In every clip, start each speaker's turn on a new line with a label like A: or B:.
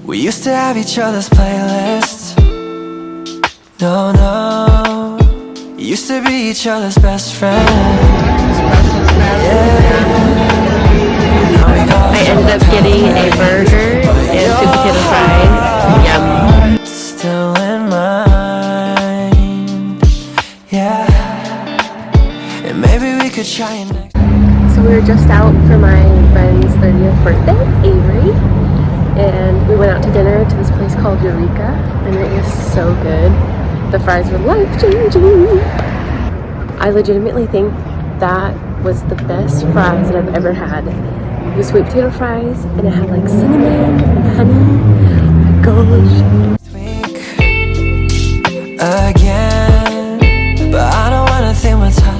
A: We used to have each other's playlists. No, no. Used to be each other's best friends.
B: I ended up getting a burger and sweet potato fries. Yum.
A: Still in mind. Yeah. And maybe we could try it next.
B: So we were just out for my friend's 30th birthday, Avery, and we went out to dinner to this place called Eureka, and it was so good. The fries were life-changing. I legitimately think that was the best fries that I've ever had. It was sweet potato fries, and it had like cinnamon and honey. Oh my gosh.
A: Again, but I don't wanna think what's happening.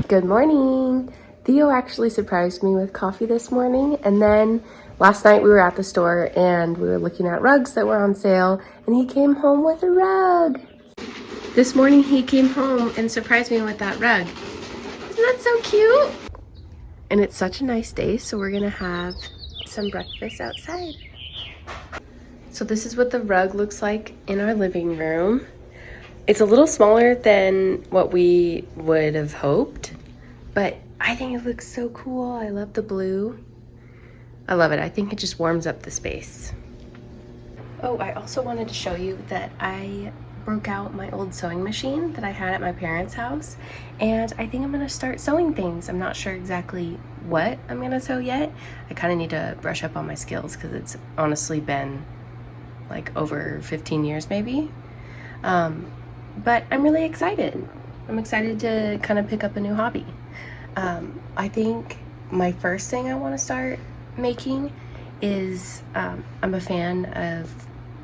B: Good morning. Theo actually surprised me with coffee this morning, and then last night we were at the store and we were looking at rugs that were on sale, and he came home with a rug. This morning he came home and surprised me with that rug. Isn't that so cute? And it's such a nice day, so we're gonna have some breakfast outside. So this is what the rug looks like in our living room. It's a little smaller than what we would have hoped, but I think it looks so cool. I love the blue. I love it. I think it just warms up the space. Oh, I also wanted to show you that I broke out my old sewing machine that I had at my parents' house, and I think I'm gonna start sewing things. I'm not sure exactly what I'm gonna sew yet. I kind of need to brush up on my skills because it's honestly been like over 15 years maybe. But I'm really excited. I'm excited to kind of pick up a new hobby. I think my first thing I want to start making is, I'm a fan of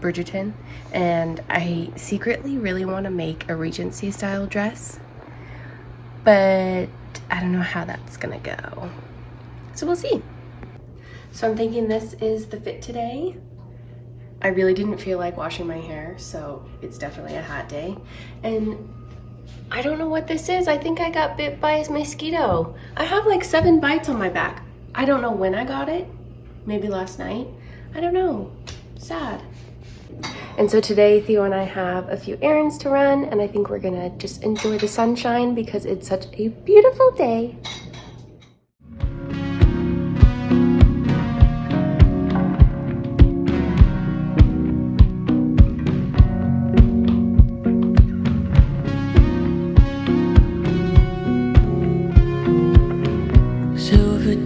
B: Bridgerton, and I secretly really want to make a Regency style dress, but I don't know how that's gonna go. So we'll see. So I'm thinking this is the fit today. I really didn't feel like washing my hair, so it's definitely a hot day. And I don't know what this is. I think I got bit by a mosquito. I have like 7 bites on my back. I don't know when I got it. Maybe last night. I don't know. Sad. And so today Theo and I have a few errands to run, and I think we're gonna just enjoy the sunshine because it's such a beautiful day.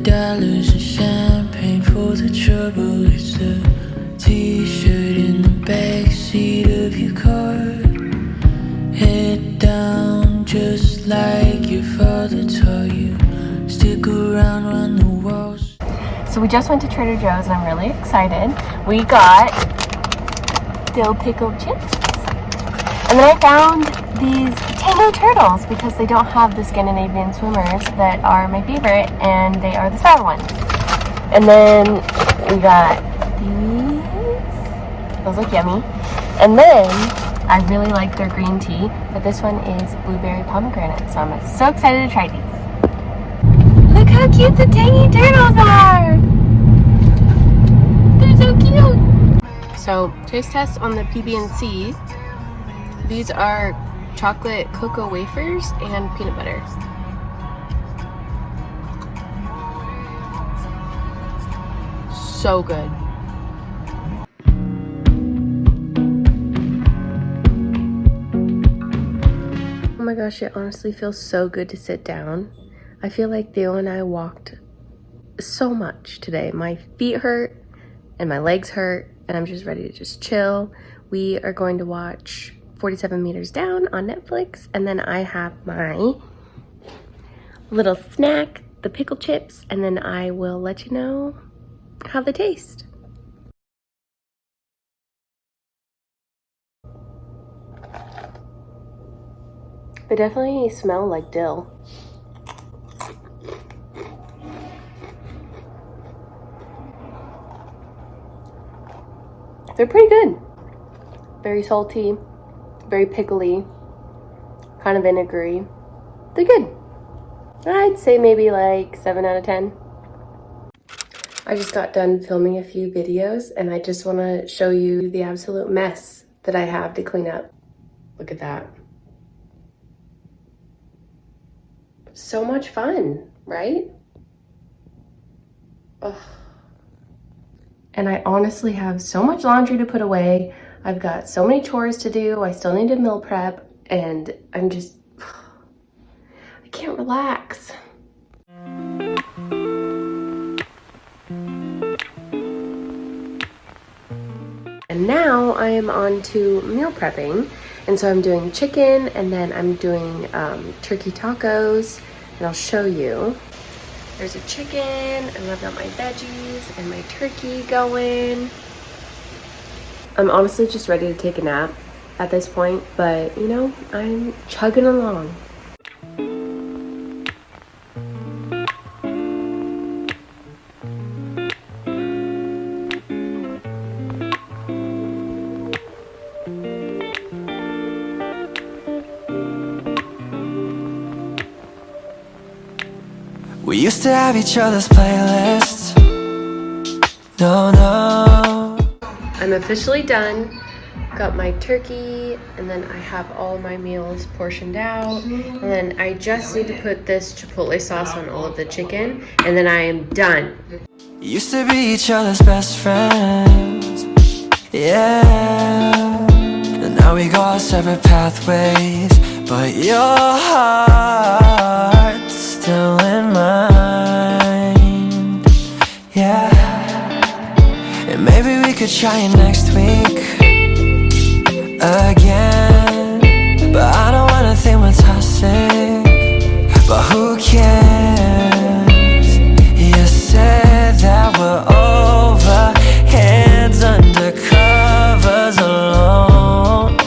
A: $dollars and champagne for the trouble. It's a t-shirt in the backseat of your car. Head down just like your father taught you. Stick around when the walls.
B: So we just went to Trader Joe's and I'm really excited. We got dill pickle chips. And then I found these Tango turtles because they don't have the Scandinavian swimmers that are my favorite, and they are the sour ones. And then we got these. Those look yummy. And then I really like their green tea, but this one is blueberry pomegranate, so I'm so excited to try these. Look how cute the tangy turtles are! They're so cute! So, taste test on the PB&C. These are chocolate cocoa wafers and peanut butter. So good. Oh my gosh, it honestly feels so good to sit down. I feel like Theo and I walked so much today. My feet hurt and my legs hurt, and I'm just ready to just chill. We are going to watch 47 Meters Down on Netflix, and then I have my little snack, the pickle chips, and then I will let you know how they taste. They definitely smell like dill. They're pretty good. Very salty, very pickly, kind of vinegary. They're good. I'd say maybe like 7 out of 10. I just got done filming a few videos and I just want to show you the absolute mess that I have to clean up. Look at that. So much fun, right? Ugh. And I honestly have so much laundry to put away. I've got so many chores to do. I still need to meal prep and I'm just, I can't relax. And now I am on to meal prepping. And so I'm doing chicken and then I'm doing turkey tacos and I'll show you. There's a chicken and I've got my veggies and my turkey going. I'm honestly just ready to take a nap at this point, but you know, I'm chugging along.
A: We used to have each other's playlists. No.
B: I'm officially done. Got my turkey and then I have all my meals portioned out. And then I just need to put this chipotle sauce on all of the chicken and then I am done.
A: Used to be each other's best friends. Yeah. And now we go our separate pathways. But your heart's still in mine. Yeah. And maybe we could try it next week again. But I don't wanna think we're toxic. But who cares? You said that we're over, hands under covers alone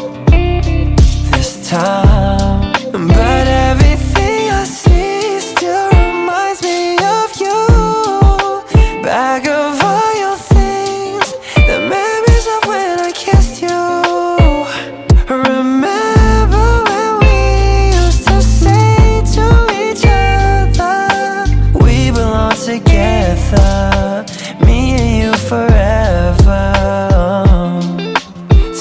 A: this time. But everything I see still reminds me of you. Back of all your things, the memories of when I kissed you. Remember when we used to say to each other, we belong together, me and you forever.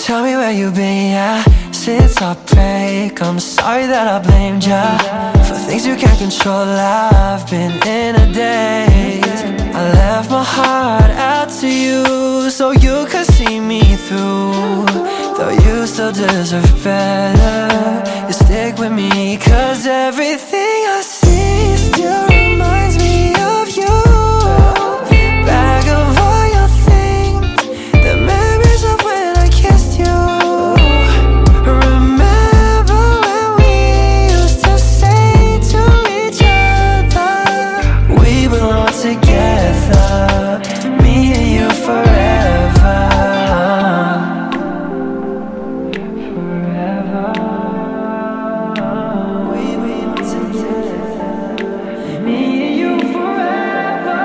A: Tell me where you've been, yeah, since our break. I'm sorry that I blamed ya for things you can't control. I've been in a daze. I left my heart out to you so you could see me through. Though you still deserve better, you stick with me, cause everything I see still reminds me of you. Back of all your things, the memories of when I kissed you. Remember when we used to say to each other, we belong together, me and you forever. We belong together, me and you forever.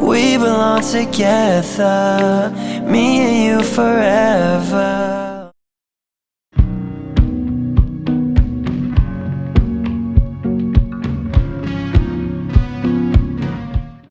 A: We belong together, me and you forever.